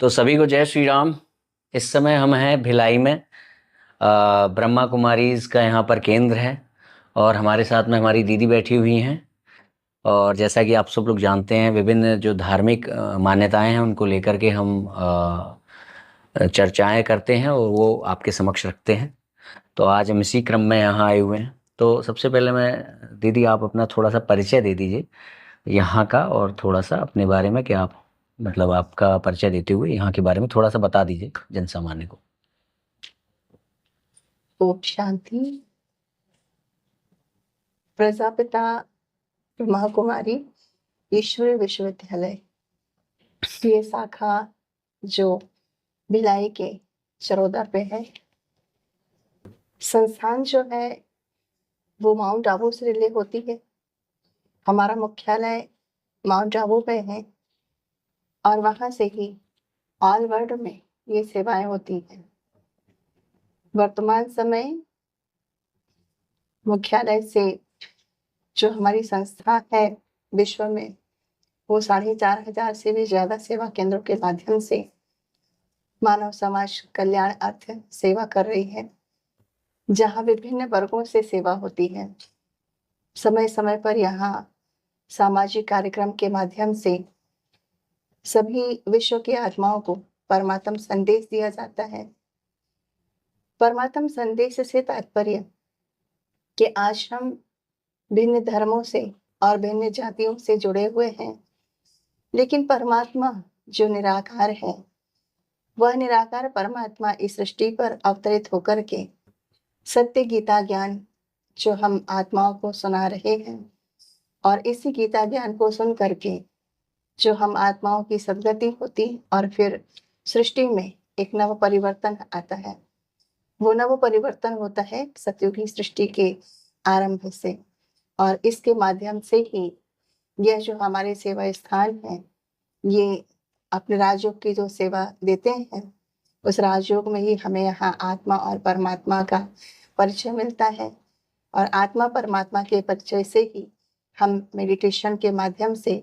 तो सभी को जय श्री राम। इस समय हम हैं भिलाई में। ब्रह्मा कुमारीज का यहाँ पर केंद्र है और हमारे साथ में हमारी दीदी बैठी हुई हैं। और जैसा कि आप सब लोग जानते हैं, विभिन्न जो धार्मिक मान्यताएं हैं उनको लेकर के हम चर्चाएं करते हैं और वो आपके समक्ष रखते हैं। तो आज हम इसी क्रम में यहाँ आए हुए हैं। तो सबसे पहले मैं दीदी, आप अपना थोड़ा सा परिचय दे दीजिए यहाँ का, और थोड़ा सा अपने बारे में, क्या आप मतलब आपका परिचय देते हुए यहाँ के बारे में थोड़ा सा बता दीजिए जन सामान्य को। ओम शांति। प्रजापिता ब्रह्मा कुमारी ईश्वरीय विश्वविद्यालय ये शाखा जो भिलाई के चरोदा पे है, संस्थान जो है वो माउंट आबू से रिले होती है। हमारा मुख्यालय माउंट आबू पे है और वहां से ही ऑल वर्ल्ड में ये सेवाएं होती हैं। वर्तमान समय मुख्यालय से जो हमारी संस्था है विश्व में, वो 4,500 से भी ज्यादा सेवा केंद्रों के माध्यम से मानव समाज कल्याण अर्थ सेवा कर रही है, जहाँ विभिन्न वर्गों से सेवा होती है। समय समय पर यहाँ सामाजिक कार्यक्रम के माध्यम से सभी विश्व की आत्माओं को परमात्म संदेश दिया जाता है। परमात्म संदेश से तात्पर्य कि आज हम भिन्न धर्मों से और भिन्न जातियों से जुड़े हुए हैं, लेकिन परमात्मा जो निराकार है, वह निराकार परमात्मा इस सृष्टि पर अवतरित होकर के सत्य गीता ज्ञान जो हम आत्माओं को सुना रहे हैं, और इसी गीता ज्ञान को सुन करके जो हम आत्माओं की सदगति होती और फिर सृष्टि में एक नव परिवर्तन आता है। वो नव परिवर्तन होता है सतयुगी सृष्टि के आरंभ से, और इसके माध्यम से ही यह जो हमारे सेवा स्थान है, ये अपने राजयोग की जो सेवा देते हैं, उस राजयोग में ही हमें यहाँ आत्मा और परमात्मा का परिचय मिलता है। और आत्मा परमात्मा के परिचय से ही हम मेडिटेशन के माध्यम से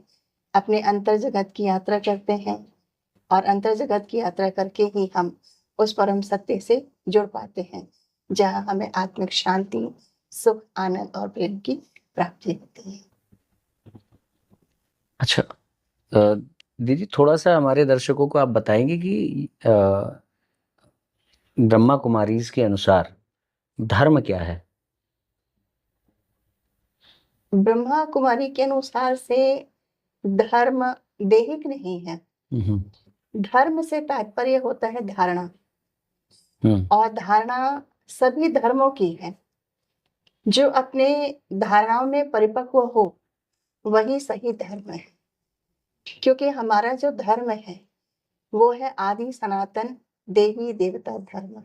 अपने अंतर जगत की यात्रा करते हैं, और अंतर जगत की यात्रा करके ही हम उस परम सत्य से जुड़ पाते हैं, जहाँ हमें आत्मिक शांति, सुख, आनंद और प्रेम की प्राप्ति होती है। अच्छा दीदी, थोड़ा सा हमारे दर्शकों को आप बताएंगे कि ब्रह्मा कुमारीज के अनुसार धर्म क्या है? ब्रह्मा कुमारी के अनुसार से धर्म दैहिक नहीं है। धर्म से तात्पर्य होता है धारणा, और धारणा सभी धर्मों की है। जो अपने धारणाओं में परिपक्व हो वही सही धर्म है, क्योंकि हमारा जो धर्म है वो है आदि सनातन देवी देवता धर्म,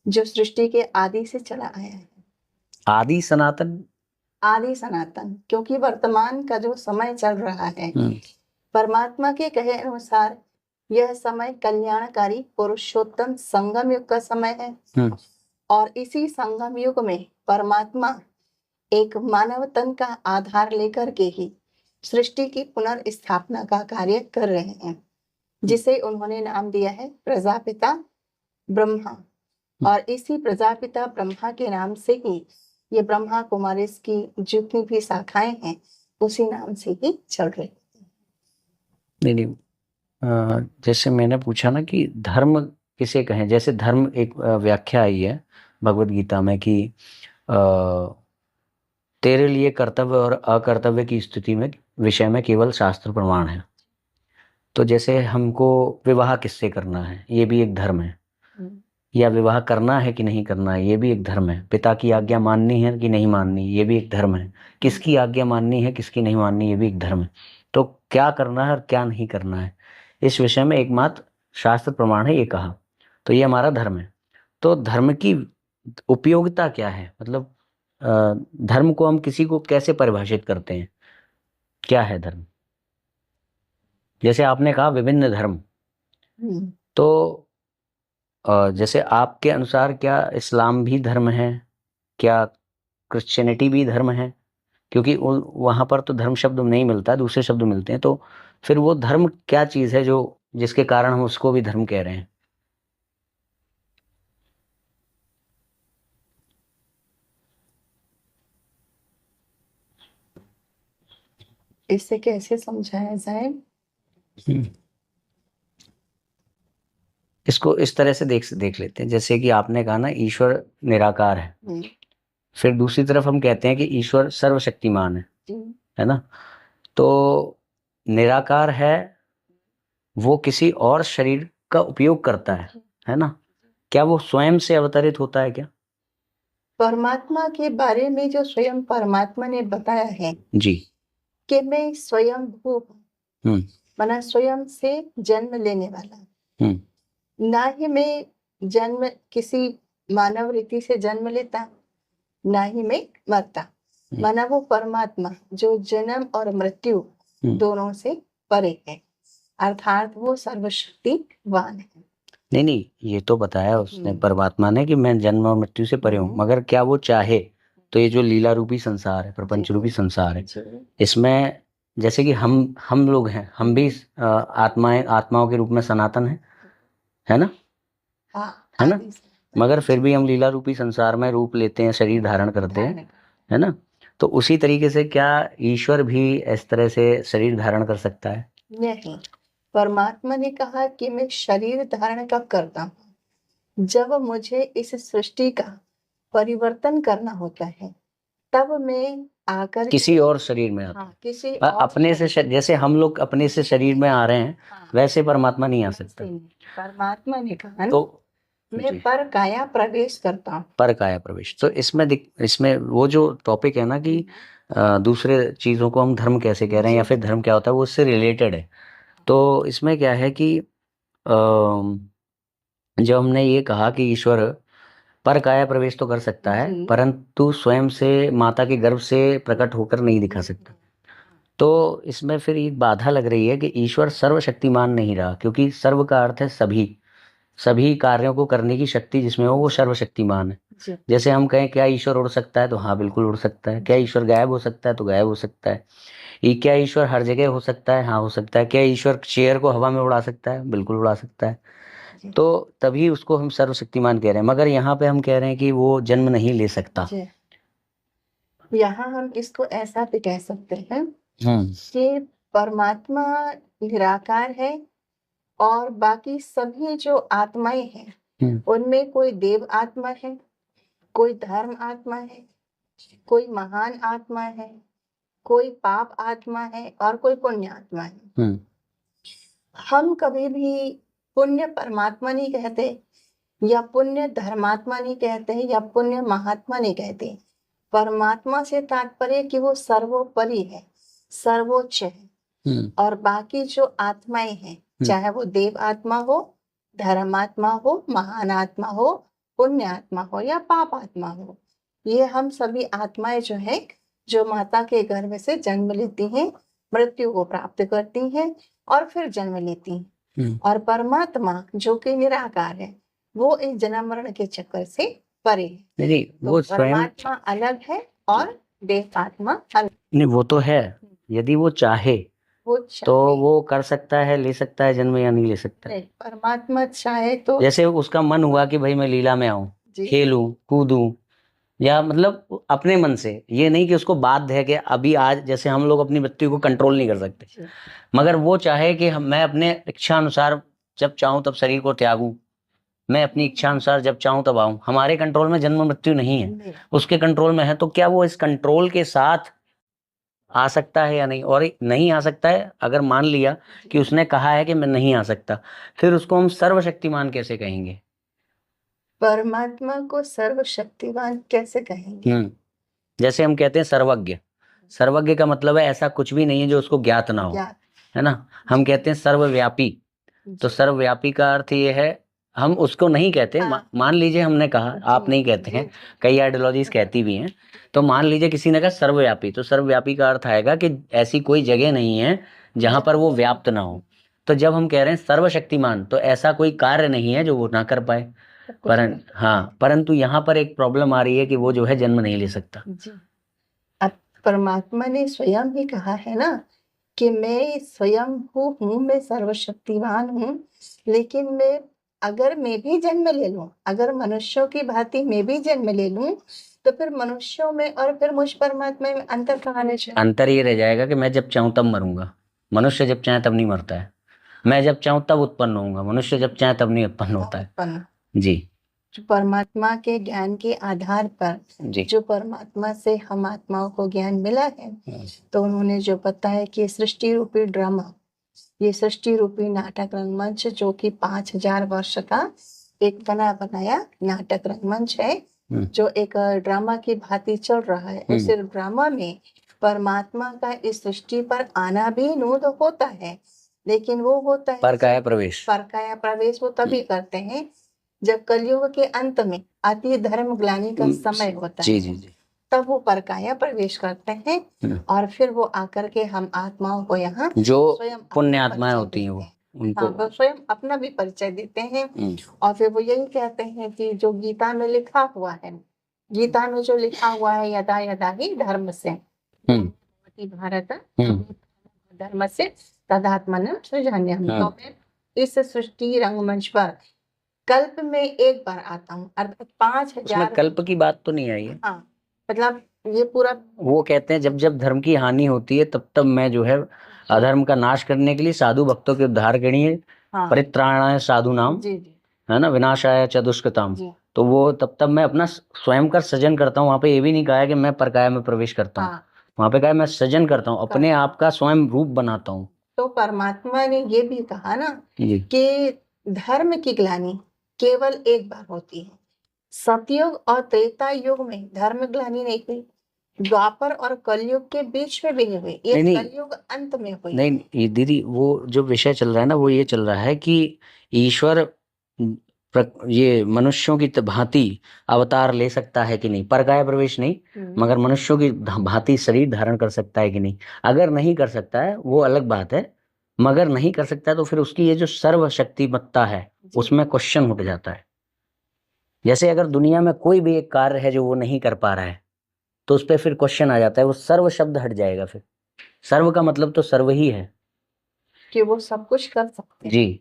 जो सृष्टि के आदि से चला आया है। आदि सनातन, आदि सनातन, क्योंकि वर्तमान का जो समय चल रहा है, परमात्मा के कहे अनुसार यह समय कल्याणकारी पुरुषोत्तम संगम युग का समय है। और इसी संगम युग में परमात्मा एक मानव तन का आधार लेकर के ही सृष्टि की पुनर्स्थापना का कार्य कर रहे हैं, जिसे उन्होंने नाम दिया है प्रजापिता ब्रह्मा। और इसी प्रजापिता ब्रह्मा के नाम से ही ये ब्रह्मा कुमारीज की जितनी भी शाखाएं हैं उसी नाम से ही चल रही है। नहीं, जैसे मैंने पूछा ना कि धर्म किसे कहें, जैसे धर्म एक व्याख्या आई है भगवत गीता में कि तेरे लिए कर्तव्य और अकर्तव्य की स्थिति में विषय में केवल शास्त्र प्रमाण है। तो जैसे हमको विवाह किससे करना है, ये भी एक धर्म है, या विवाह करना है कि नहीं करना है, ये भी एक धर्म है। पिता की आज्ञा माननी है कि नहीं माननी, ये भी एक धर्म है। किसकी आज्ञा माननी है, किसकी नहीं माननी, ये भी एक धर्म है। तो क्या करना है और क्या नहीं करना है, इस विषय में एकमात्र शास्त्र प्रमाण है, ये कहा। तो ये हमारा धर्म है। तो धर्म की उपयोगिता क्या है, मतलब धर्म को हम किसी को कैसे परिभाषित करते हैं, क्या है धर्म? जैसे आपने कहा विभिन्न धर्म, तो जैसे आपके अनुसार क्या इस्लाम भी धर्म है, क्या क्रिश्चियनिटी भी धर्म है? क्योंकि वहां पर तो धर्म शब्द नहीं मिलता, दूसरे शब्द मिलते हैं। तो फिर वो धर्म क्या चीज है जो जिसके कारण हम उसको भी धर्म कह रहे हैं। इसे कैसे समझाया जाए? इसको इस तरह से देख लेते हैं, जैसे कि आपने कहा ना ईश्वर निराकार है, फिर दूसरी तरफ हम कहते हैं कि ईश्वर सर्वशक्तिमान है ना। तो निराकार है, वो किसी और शरीर का उपयोग करता है ना। क्या वो स्वयं से अवतरित होता है क्या? परमात्मा के बारे में जो स्वयं परमात्मा ने बताया है जी। कि मैं स्वयं भू हूँ, माना स्वयं से जन्म लेने वाला, ना ही मैं जन्म किसी मानव रीति से जन्म लेता, ना ही मैं मरता, माना वो परमात्मा जो जन्म और मृत्यु दोनों से परे है, अर्थात वो सर्वशक्तिवान है। नहीं, ये तो बताया उसने परमात्मा ने कि मैं जन्म और मृत्यु से परे हूँ, मगर क्या वो चाहे तो ये जो लीला रूपी संसार है, प्रपंच रूपी संसार है, इसमें जैसे कि हम लोग हैं, हम भी आत्माओं के रूप में सनातन है ना, है ना, मगर फिर भी हम लीला रूपी संसार में रूप लेते हैं, शरीर धारण करते हैं, है ना। तो उसी तरीके से क्या ईश्वर भी इस तरह से शरीर धारण कर सकता है? नहीं, परमात्मा ने कहा कि मैं शरीर धारण कब करता हूँ, जब मुझे इस सृष्टि का परिवर्तन करना होता है, तब मैं आकर किसी और शरीर में आता। किसी अपने से जैसे हम लोग अपने से शरीर में आ रहे हैं, वैसे परमात्मा नहीं आ सकता। परमात्मा ने कहा तो मैं पर काया प्रवेश करता हूँ। पर काया प्रवेश, तो इसमें वो जो टॉपिक है ना कि दूसरे चीजों को हम धर्म कैसे कह रहे हैं या फिर धर्म क्या होता है, वो उससे रिलेटेड है। तो इसमें क्या है कि जब हमने ये कहा कि ईश्वर पर काया प्रवेश तो कर सकता है, परंतु स्वयं से माता के गर्भ से प्रकट होकर नहीं दिखा सकता, तो इसमें फिर एक बाधा लग रही है कि ईश्वर सर्वशक्तिमान नहीं रहा, क्योंकि सर्व का अर्थ है सभी कार्यों को करने की शक्ति जिसमें हो वो सर्वशक्तिमान है। जैसे हम कहें क्या ईश्वर उड़ सकता है, तो हाँ बिल्कुल उड़ सकता है। क्या ईश्वर गायब हो सकता है, तो गायब हो सकता है। क्या ईश्वर हर जगह हो सकता है? हाँ हो सकता है। क्या ईश्वर चेयर को हवा में उड़ा सकता है? बिल्कुल उड़ा सकता है। तो तभी उसको हम सर्वशक्तिमान कह रहे हैं, मगर यहाँ पे हम कह रहे हैं कि वो जन्म नहीं ले सकता। यहाँ हम इसको ऐसा भी कह सकते हैं कि परमात्मा निराकार है और बाकी सभी जो आत्माएं हैं उनमें कोई देव आत्मा है, कोई धर्म आत्मा है, कोई महान आत्मा है, कोई पाप आत्मा है और कोई पुण्य आत्मा है। हम कभी भी पुण्य परमात्मा नहीं कहते या पुण्य धर्मात्मा नहीं कहते या पुण्य महात्मा नहीं कहते। परमात्मा से तात्पर्य कि वो सर्वोपरि है, सर्वोच्च है, और बाकी जो आत्माएं हैं, चाहे वो देव आत्मा हो, धर्मात्मा हो, महान आत्मा हो, पुण्य आत्मा हो या पाप आत्मा हो, ये हम सभी आत्माएं जो है जो माता के गर्भ से जन्म लेती हैं, मृत्यु को प्राप्त करती हैं और फिर जन्म लेती हैं। और परमात्मा जो कि निराकार है, वो इस जन्म मरण के चक्कर से परे है। नहीं, वो तो परमात्मा अलग है और देव आत्मा अलग। नहीं, वो तो है, यदि वो चाहे तो वो कर सकता है, ले सकता है जन्म, या नहीं ले सकता? नहीं, परमात्मा चाहे तो जैसे उसका मन हुआ कि भाई मैं लीला में आऊं, खेलूं, कूदूं, या मतलब अपने मन से, ये नहीं कि उसको बाध्य है कि अभी आज, जैसे हम लोग अपनी मृत्यु को कंट्रोल नहीं कर सकते, मगर वो चाहे कि मैं अपने इच्छा अनुसार जब चाहूं तब शरीर को त्यागूं, मैं अपनी इच्छा अनुसार जब चाहूं तब आऊं। हमारे कंट्रोल में जन्म मृत्यु नहीं है, उसके कंट्रोल में है। तो क्या वो इस कंट्रोल के साथ आ सकता है या नहीं? और नहीं आ सकता है, अगर मान लिया कि उसने कहा है कि मैं नहीं आ सकता, फिर उसको हम सर्वशक्तिमान कैसे कहेंगे? परमात्मा को सर्वशक्तिवान कैसे कहेंगे? जैसे हम कहते हैं सर्वज्ञ, सर्वज्ञ का मतलब है ऐसा कुछ भी नहीं है जो उसको ज्ञात ना हो, है ना। हम कहते हैं सर्वव्यापी, तो सर्वव्यापी का अर्थ ये है, हम उसको नहीं कहते। मान लीजिए हमने कहा, आप नहीं कहते हैं, कई आइडियोलॉजीज कहती भी हैं, तो मान लीजिए किसी ने कहा सर्वव्यापी, तो सर्वव्यापी का अर्थ आएगा कि ऐसी कोई जगह नहीं है जहां पर वो व्याप्त ना हो। तो जब हम कह रहे हैं सर्वशक्तिमान, तो ऐसा कोई कार्य नहीं है जो वो ना कर पाए। परंतु यहाँ पर एक प्रॉब्लम आ रही है कि वो जो है जन्म नहीं ले सकता। अब परमात्मा ने स्वयं ही कहा है ना कि मैं स्वयं हूँ, मैं सर्वशक्तिमान हूँ, लेकिन अगर मैं भी जन्म ले लूं, अगर मनुष्यों की भांति मैं भी जन्म ले लूं, तो फिर मनुष्यों में और फिर मुझ परमात्मा में अंतर कहाँ रह जाएगा? अंतर ये रह जाएगा कि मैं जब चाहूं तब मरूंगा, मनुष्य जब चाहे तब नहीं मरता है। मैं जब चाहूं तब उत्पन्न होऊंगा, मनुष्य जब चाहे तब नहीं उत्पन्न होता है। उत्पन्न जी जो परमात्मा के ज्ञान के आधार पर, जी जो परमात्मा से हम आत्माओं को ज्ञान मिला है, तो उन्होंने जो बताया कि सृष्टि रूपी ड्रामा, ये सृष्टि रूपी नाटक रंगमंच जो कि 5000 वर्ष का एक बना बनाया नाटक रंगमंच है, जो एक ड्रामा की भांति चल रहा है। उस ड्रामा में परमात्मा का इस सृष्टि पर आना भी नूद होता है, लेकिन वो होता है परकाया प्रवेश। परकाया प्रवेश वो तभी करते हैं जब कलयुग के अंत में अति धर्म ग्लानि का समय होता जी है, जी जी तब वो परकाया प्रवेश करते हैं और फिर वो आकर के हम आत्माओं को यहाँ जो स्वयं पुण्य अपना आत्माएं परिचय होती हैं वो देते हैं। उनको हाँ, वो स्वयं अपना भी परिचय देते हैं और फिर वो यही कहते हैं कि जो गीता में लिखा हुआ है, गीता में जो लिखा हुआ है, यदा यदा ही धर्म से भारत धर्म से तदात्मनः सृजाम्यहम्। तो मैं इस सृष्टि रंगमंच पर कल्प में एक बार आता हूँ, अर्थात 5000 कल्प की बात तो नहीं आई है। हाँ, मतलब ये पूरा वो कहते हैं जब जब धर्म की हानि होती है तब तब मैं जो है अधर्म का नाश करने के लिए साधु भक्तों के उद्धार के लिए परित्राणाय साधु नाम, जी जी है ना, विनाशाय च दुष्कृताम। तो वो तब मैं अपना स्वयं का सृजन करता हूँ। वहां पे ये भी नहीं कहा है कि मैं परकाया में प्रवेश करता हूँ, वहां पे कहा है मैं सृजन करता हूँ, अपने आप का स्वयं रूप बनाता हूँ। तो परमात्मा ने ये भी कहा ना कि धर्म की ग्लानि केवल एक बार होती है। सतयुग और त्रेता युग में धर्म ग्लानि नहीं हुई, द्वापर और कलयुग के बीच में भी नहीं हुई, ये कलयुग अंत में हुई। नहीं ये दीदी, वो जो विषय चल रहा है ना, वो ये चल रहा है कि ईश्वर ये मनुष्यों की भांति अवतार ले सकता है कि नहीं, परकाया प्रवेश नहीं, मगर मनुष्यों की भांति शरीर धारण कर सकता है कि नहीं। अगर नहीं कर सकता है वो अलग बात है, मगर नहीं कर सकता है तो फिर उसकी ये जो सर्वशक्तिमत्ता है उसमें क्वेश्चन उठ जाता है। जैसे अगर दुनिया में कोई भी एक कार्य है जो वो नहीं कर पा रहा है तो उस पर फिर क्वेश्चन आ जाता है, वो सर्व शब्द हट जाएगा। फिर सर्व का मतलब तो सर्व ही है कि वो सब कुछ कर सकते हैं। जी,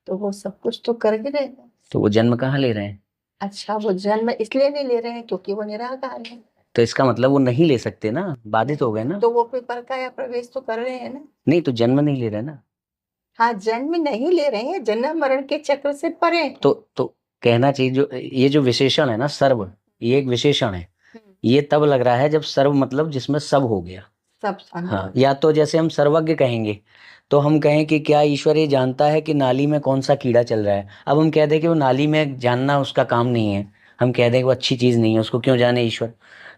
तो वो सब कुछ तो कर ही रहे हैं, तो वो जन्म कहाँ ले रहे हैं? अच्छा, वो जन्म इसलिए नहीं ले रहे हैं क्योंकि वो निराकार है। तो इसका मतलब वो नहीं ले सकते ना, बाधित हो गए ना। तो वो फिर परकाया प्रवेश तो कर रहे हैं ना। नहीं तो जन्म नहीं ले रहे ना। हाँ, जन्म नहीं ले रहे हैं, जन्म मरण के चक्र से परे। तो कहना चाहिए जो ये जो विशेषण है ना सर्व, ये एक विशेषण है। ये तब लग रहा है जब सर्व मतलब जिसमें सब हो गया, सब। हाँ, या तो जैसे हम सर्वज्ञ कहेंगे तो हम कहें कि क्या ईश्वर ये जानता है कि नाली में कौन सा कीड़ा चल रहा है। अब हम कह दें कि वो नाली में जानना उसका काम नहीं है, हम कह दें कि वो अच्छी चीज नहीं है, उसको क्यों जाने ईश्वर।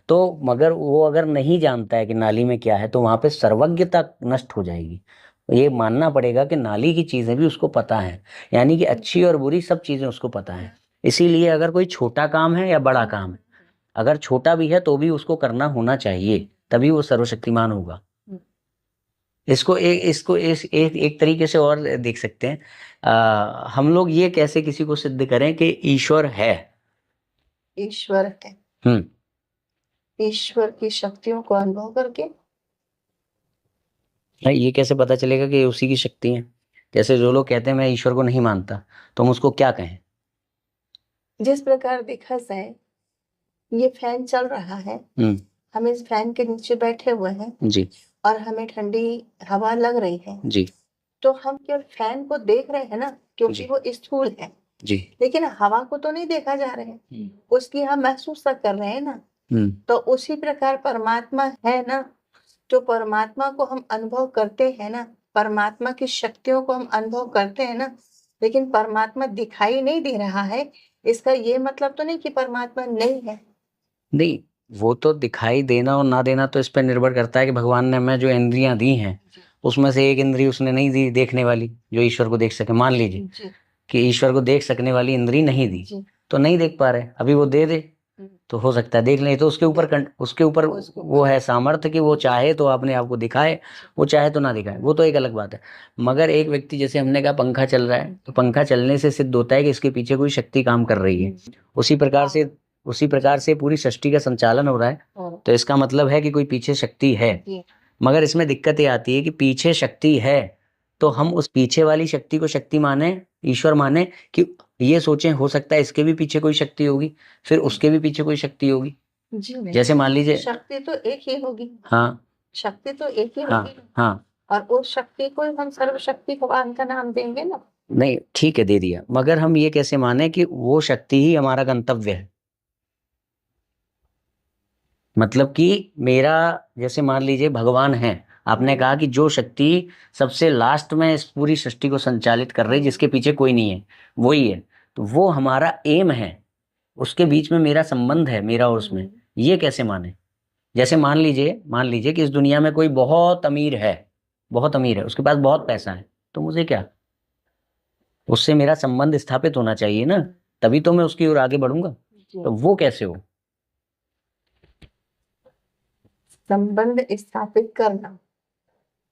तो मगर वो अगर नहीं जानता है कि नाली में क्या है तो वहां पे सर्वज्ञता नष्ट हो जाएगी। ये मानना पड़ेगा कि नाली की चीजें भी उसको पता है, यानी कि अच्छी और बुरी सब चीजें उसको पता है। इसीलिए अगर कोई छोटा काम है या बड़ा काम है, अगर छोटा भी है तो भी उसको करना होना चाहिए, तभी वो सर्वशक्तिमान होगा। इसको एक तरीके से और देख सकते हैं। हम लोग ये कैसे किसी को सिद्ध करें कि ईश्वर है? ईश्वर है, ईश्वर की शक्तियों को अनुभव करके। ये कैसे पता चलेगा कि उसी की शक्ति है? जैसे जो लोग कहते हैं मैं ईश्वर को नहीं मानता, तो हम उसको क्या कहें? जिस प्रकार देखा जाए, ये फैन चल रहा है, हम इस फैन के नीचे बैठे हुए हैं जी, और हमें ठंडी हवा लग रही है जी, तो हम केवल फैन को देख रहे हैं ना, क्योंकि वो स्थूल है जी, लेकिन हवा को तो नहीं देखा जा रहा है, उसकी हम महसूस कर रहे हैं ना। तो उसी प्रकार परमात्मा है ना, जो परमात्मा को हम अनुभव करते हैं ना, परमात्मा की शक्तियों को हम अनुभव करते हैं ना, लेकिन परमात्मा दिखाई नहीं दे रहा है, इसका ये मतलब तो नहीं कि परमात्मा नहीं है। नहीं, वो तो दिखाई देना और ना देना तो इस पर निर्भर करता है कि भगवान ने हमें जो इंद्रियां दी हैं उसमें से एक इंद्री उसने नहीं दी देखने वाली, जो ईश्वर को देख सके। मान लीजिए कि ईश्वर को देख सकने वाली इंद्री नहीं दी, तो नहीं देख पा रहे, अभी वो दे दे तो हो सकता है देख ले। तो उसके ऊपर वो है सामर्थ्य कि वो चाहे तो अपने आप को दिखाए, वो चाहे तो ना दिखाए, वो तो एक अलग बात है। मगर एक व्यक्ति, जैसे हमने कहा पंखा चल रहा है, तो पंखा चलने से सिद्ध होता है कि इसके पीछे कोई शक्ति काम कर रही है। उसी प्रकार से पूरी सृष्टि का संचालन हो रहा है, तो इसका मतलब है कि कोई पीछे शक्ति है। मगर इसमें दिक्कत ये आती है कि पीछे शक्ति है तो हम उस पीछे वाली शक्ति को शक्ति माने, ईश्वर माने, कि ये सोचें हो सकता है इसके भी पीछे कोई शक्ति होगी, फिर उसके भी पीछे कोई शक्ति होगी। जी नहीं, जैसे मान लीजिए शक्ति तो एक ही होगी। हाँ शक्ति तो एक ही हाँ होगी, हाँ, और उस शक्ति को हम सर्वशक्तिवान का नाम देंगे ना। नहीं ठीक है दे दिया, मगर हम ये कैसे माने कि वो शक्ति ही हमारा गंतव्य है? मतलब कि मेरा, जैसे मान लीजिए भगवान है, आपने कहा कि जो शक्ति सबसे लास्ट में इस पूरी सृष्टि को संचालित कर रही है, जिसके पीछे कोई नहीं है, वही है, तो वो हमारा एम है, उसके बीच में मेरा संबंध है, मेरा और उसमें, ये कैसे माने? जैसे मान लीजिए कि इस दुनिया में कोई बहुत अमीर है, बहुत अमीर है, उसके पास बहुत पैसा है, तो मुझे क्या, उससे मेरा संबंध स्थापित होना चाहिए ना, तभी तो मैं उसकी ओर आगे बढ़ूंगा। तो वो कैसे हो? संबंध स्थापित करना,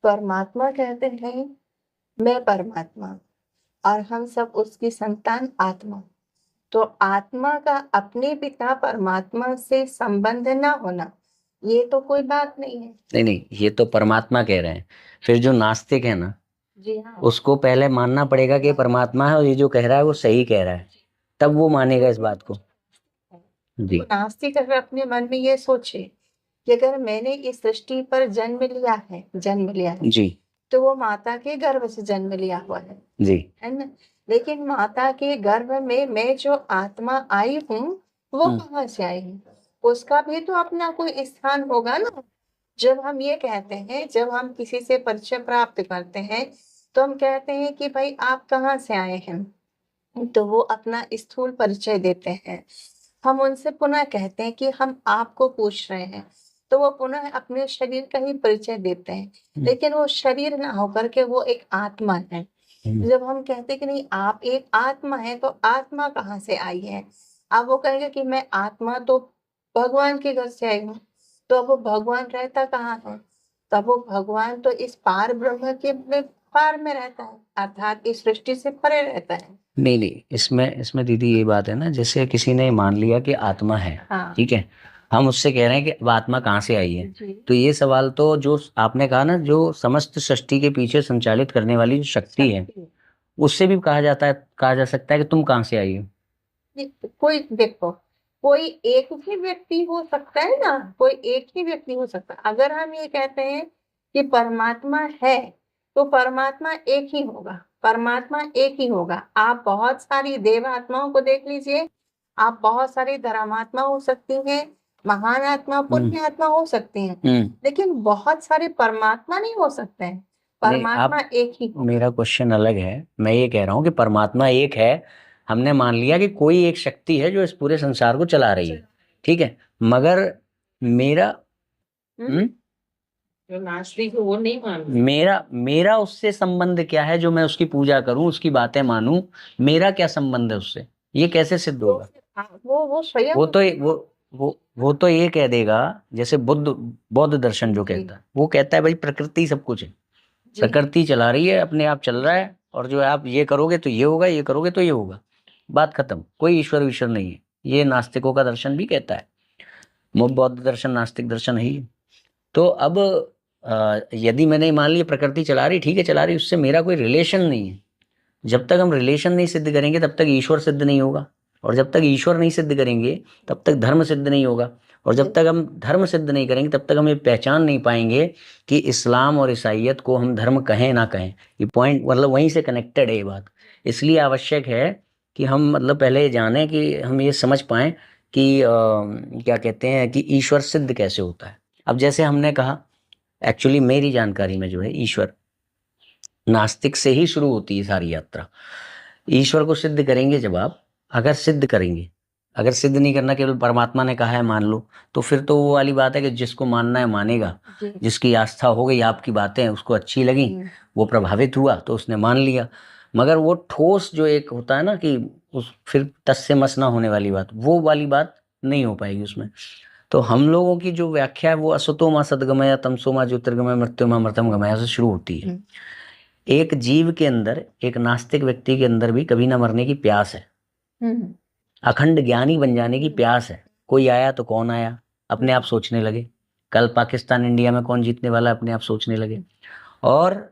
परमात्मा कहते हैं मैं परमात्मा और हम सब उसकी संतान आत्मा, तो आत्मा का अपने पिता परमात्मा से संबंध ना होना, ये तो कोई बात नहीं है। नहीं, ये तो परमात्मा कह रहे हैं, फिर जो नास्तिक है ना, जी हाँ, उसको पहले मानना पड़ेगा कि परमात्मा है और ये जो कह रहा है वो सही कह रहा है, तब वो मानेगा इस बात को। जी तो नास्तिक अगर अपने मन में ये सोचे कि अगर मैंने इस सृष्टि पर जन्म लिया है जी तो वो माता के गर्भ से जन्म लिया हुआ जी है ना। लेकिन माता के गर्भ में मैं जो आत्मा आई हूँ वो कहाँ से आई हूँ, उसका भी तो अपना कोई स्थान होगा ना। जब हम ये कहते हैं, जब हम किसी से परिचय प्राप्त करते हैं तो हम कहते हैं कि भाई आप कहाँ से आए हैं, तो वो अपना स्थूल परिचय देते हैं। हम उनसे पुनः कहते हैं कि हम आपको पूछ रहे हैं, तो वो पुनः अपने शरीर का ही परिचय देते हैं, लेकिन वो शरीर ना होकर के वो एक आत्मा है। जब हम कहते हैं कि नहीं आप एक आत्मा है, तो आत्मा कहाँ से आई है? अब वो कहेंगे कि मैं आत्मा तो भगवान के घर से आई हूँ, तो अब वो भगवान रहता कहाँ है? तब वो भगवान तो इस पार ब्रह्म के पार में रहता है, अर्थात इस सृष्टि से परे रहता है। नहीं, इसमें दीदी ये बात है ना, जैसे किसी ने मान लिया कि आत्मा है, हाँ। ठीक है, हम उससे कह रहे हैं कि अब आत्मा कहाँ से आई है, जी। तो ये सवाल तो जो आपने कहा ना, जो समस्त सृष्टि के पीछे संचालित करने वाली जो शक्ति है, उससे भी कहा जा सकता है कि तुम कहाँ से आई हो। कोई देखो, कोई एक ही व्यक्ति हो सकता है ना, कोई एक ही व्यक्ति हो सकता है। अगर हम ये कहते हैं कि परमात्मा है, तो परमात्मा एक ही होगा, परमात्मा एक ही होगा। आप बहुत सारी देव आत्माओं को देख लीजिए, आप बहुत सारी धर्मात्मा हो सकती हैं, महान आत्मा, पुण्य आत्मा हो सकती हैं, लेकिन बहुत सारे परमात्मा नहीं हो सकते हैं। परमात्मा एक ही होगा। मेरा क्वेश्चन अलग है, मैं ये कह रहा हूँ कि परमात्मा एक है, हमने मान लिया कि कोई एक शक्ति है जो इस पूरे संसार को चला रही है, ठीक है, मगर मेरा जो नास्तिक है वो नहीं मान, मेरा उससे संबंध क्या है जो मैं उसकी पूजा करूं, उसकी बातें मानूं, मेरा क्या संबंध है उससे, ये कैसे सिद्ध होगा? वो स्वयं वो तो ये कह देगा, जैसे बौद्ध दर्शन जो कहता है, वो कहता है भाई प्रकृति सब कुछ है, प्रकृति चला रही है, अपने आप चल रहा है, और जो आप ये करोगे तो ये होगा, ये करोगे तो ये होगा, बात खत्म, कोई ईश्वर विश्वर नहीं है। ये नास्तिकों का दर्शन भी कहता है, बौद्ध दर्शन नास्तिक दर्शन है ही। तो अब यदि मैंने मान लिया प्रकृति चला रही, ठीक है चला रही, उससे मेरा कोई रिलेशन नहीं है, जब तक हम रिलेशन नहीं सिद्ध करेंगे तब तक ईश्वर सिद्ध नहीं होगा, और जब तक ईश्वर नहीं सिद्ध करेंगे तब तक धर्म सिद्ध नहीं होगा, और जब तक हम धर्म सिद्ध नहीं करेंगे तब तक हम ये पहचान नहीं पाएंगे कि इस्लाम और ईसाइयत को हम धर्म कहें ना कहें। ये पॉइंट मतलब वहीं से कनेक्टेड है ये बात, इसलिए आवश्यक है कि हम मतलब पहले ये जानें कि हम ये समझ पाएं कि क्या कहते हैं कि ईश्वर सिद्ध कैसे होता है। अब जैसे हमने कहा, एक्चुअली मेरी जानकारी में जो है ईश्वर नास्तिक से ही शुरू होती है सारी यात्रा। ईश्वर को सिद्ध करेंगे जब आप, अगर सिद्ध करेंगे, अगर सिद्ध नहीं करना, केवल परमात्मा ने कहा है मान लो, तो फिर तो वो वाली बात है कि जिसको मानना है मानेगा, जिसकी आस्था हो गई, आपकी बातें उसको अच्छी लगी, वो प्रभावित हुआ तो उसने मान लिया। मगर वो ठोस जो एक होता है ना कि उस फिर तस से मस ना होने वाली बात, वो वाली बात नहीं हो पाएगी उसमें। तो हम लोगों की जो व्याख्या है वो असतो मा सद्गमय, तमसो मा ज्योतिर्गमय, मृत्युमा मृतम गमय से शुरू होती है। एक जीव के अंदर, एक नास्तिक व्यक्ति के अंदर भी कभी ना मरने की प्यास है, अखंड ज्ञानी बन जाने की प्यास है। कोई आया तो कौन आया, अपने आप सोचने लगे, कल पाकिस्तान इंडिया में कौन जीतने वाला है अपने आप सोचने लगे। और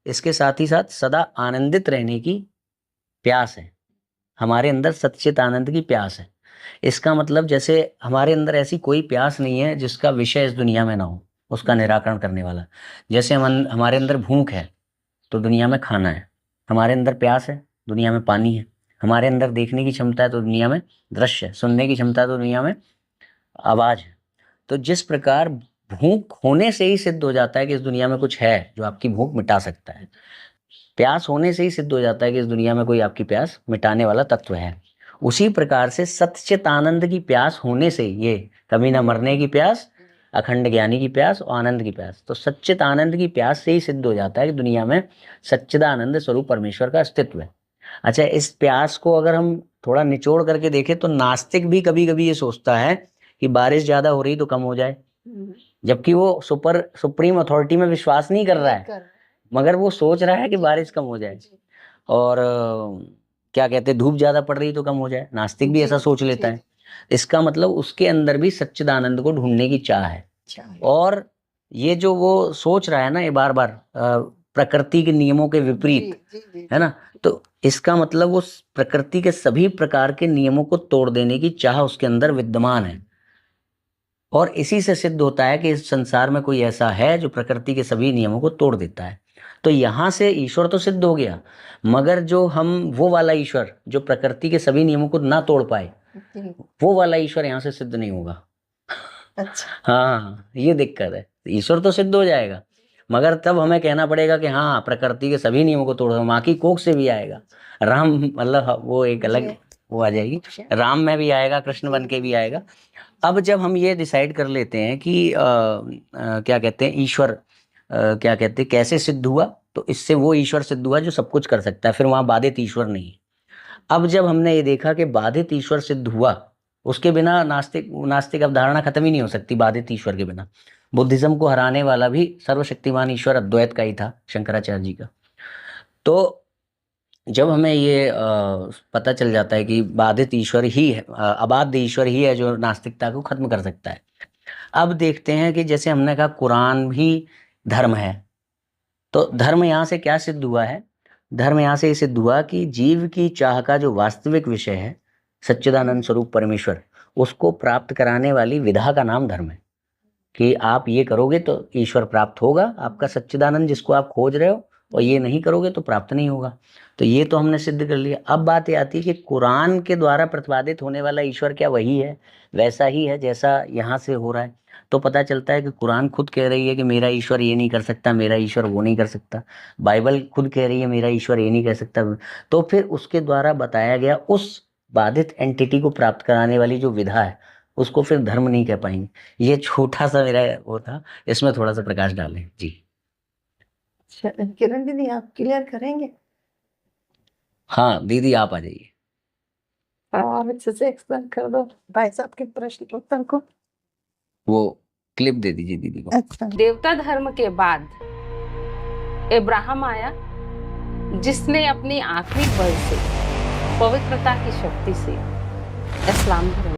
इसके साथ ही साथ सदा आनंदित रहने की प्यास है हमारे अंदर, सच्चित आनंद की प्यास है। इसका मतलब जैसे हमारे अंदर ऐसी कोई प्यास नहीं है जिसका विषय इस दुनिया में ना हो, उसका निराकरण करने वाला। जैसे हमारे अंदर भूख है तो दुनिया में खाना है, हमारे अंदर प्यास है दुनिया में पानी है, हमारे अंदर देखने की क्षमता है तो दुनिया में दृश्य है, सुनने की क्षमता है तो दुनिया में आवाज है। तो जिस प्रकार भूख होने से ही सिद्ध हो जाता है कि इस दुनिया में कुछ है जो आपकी भूख मिटा सकता है, प्यास होने से ही सिद्ध हो जाता है कि इस दुनिया में कोई आपकी प्यास मिटाने वाला तत्व है, उसी प्रकार से सच्चित आनंद की प्यास होने से, ये कभी ना मरने की प्यास, अखंड ज्ञानी की प्यास और आनंद की प्यास, तो सच्चित आनंद की प्यास से ही सिद्ध हो जाता है कि दुनिया में सच्चिदानंद स्वरूप परमेश्वर का अस्तित्व है। अच्छा, इस प्यास को अगर हम थोड़ा निचोड़ करके देखें तो नास्तिक भी कभी कभी ये सोचता है कि बारिश ज्यादा हो रही तो कम हो जाए, जबकि वो सुप्रीम अथॉरिटी में विश्वास नहीं कर रहा है, मगर वो सोच रहा है कि बारिश कम हो जाए। और क्या कहते हैं, धूप ज्यादा पड़ रही तो कम हो जाए, नास्तिक भी ऐसा सोच लेता है। इसका मतलब उसके अंदर भी सच्चिदानंद को ढूंढने की चाह है। और ये जो वो सोच रहा है ना, ये बार बार प्रकृति के नियमों के विपरीत, है ना, तो इसका मतलब वो प्रकृति के सभी प्रकार के नियमों को तोड़ देने की चाह उसके अंदर विद्यमान है। और इसी से सिद्ध होता है कि इस संसार में कोई ऐसा है जो प्रकृति के सभी नियमों को तोड़ देता है। तो यहाँ से ईश्वर तो सिद्ध हो गया, मगर जो हम वो वाला ईश्वर जो प्रकृति के सभी नियमों को ना तोड़ पाए, वो वाला ईश्वर यहाँ से सिद्ध नहीं होगा। अच्छा। हाँ, ये दिक्कत है। ईश्वर तो सिद्ध हो जाएगा, मगर तब हमें कहना पड़ेगा कि हाँ, प्रकृति के सभी नियमों को तोड़, माँ की कोख से भी आएगा राम, मतलब वो एक अलग वो आ जाएगी, राम में भी आएगा, कृष्ण बन के भी आएगा। अब जब हम ये डिसाइड कर लेते हैं कि क्या कहते हैं ईश्वर, क्या कहते हैं कैसे सिद्ध हुआ, तो इससे वो ईश्वर सिद्ध हुआ जो सब कुछ कर सकता है, फिर वहां बाधित ईश्वर नहीं। अब जब हमने ये देखा कि बाधित ईश्वर सिद्ध हुआ, उसके बिना नास्तिक अवधारणा खत्म ही नहीं हो सकती। बाधित ईश्वर के बिना बुद्धिज्म को हराने वाला भी सर्वशक्तिमान ईश्वर अद्वैत का ही था, शंकराचार्य जी का। तो जब हमें ये पता चल जाता है कि बाधित ईश्वर ही है, अबाध्य ईश्वर ही है जो नास्तिकता को खत्म कर सकता है। अब देखते हैं कि जैसे हमने कहा कुरान भी धर्म है, तो धर्म यहाँ से क्या सिद्ध हुआ है? धर्म यहाँ से ये सिद्ध हुआ कि जीव की चाह का जो वास्तविक विषय है, सच्चिदानंद स्वरूप परमेश्वर, उसको प्राप्त कराने वाली विधा का नाम धर्म है। कि आप ये करोगे तो ईश्वर प्राप्त होगा, आपका सच्चिदानंद जिसको आप खोज रहे हो, और ये नहीं करोगे तो प्राप्त नहीं होगा। तो ये तो हमने सिद्ध कर लिया। अब बात ये आती है कि कुरान के द्वारा प्रतिपादित होने वाला ईश्वर क्या वही है, वैसा ही है जैसा यहाँ से हो रहा है? तो पता चलता है कि कुरान खुद कह रही है कि मेरा ईश्वर ये नहीं कर सकता, मेरा ईश्वर वो नहीं कर सकता। बाइबल खुद कह रही है मेरा ईश्वर ये नहीं कर सकता। तो फिर उसके द्वारा बताया गया उस बाधित एंटिटी को प्राप्त कराने वाली जो विधा है, उसको फिर धर्म नहीं कह पाएंगे। ये छोटा सा मेरा वो था, इसमें थोड़ा सा प्रकाश डालें जी। किरण दीदी, आप क्लियर करेंगे? हाँ दीदी, आप आ जाइए और अच्छे से एक्सप्लेन कर दो भाई साहब के प्रश्न उत्तर को। वो क्लिप दे दीजिए दीदी को। अच्छा। देवता धर्म के बाद अब्राहम आया, जिसने अपनी आखिरी बल से, पवित्रता की शक्ति से इस्लाम धर्म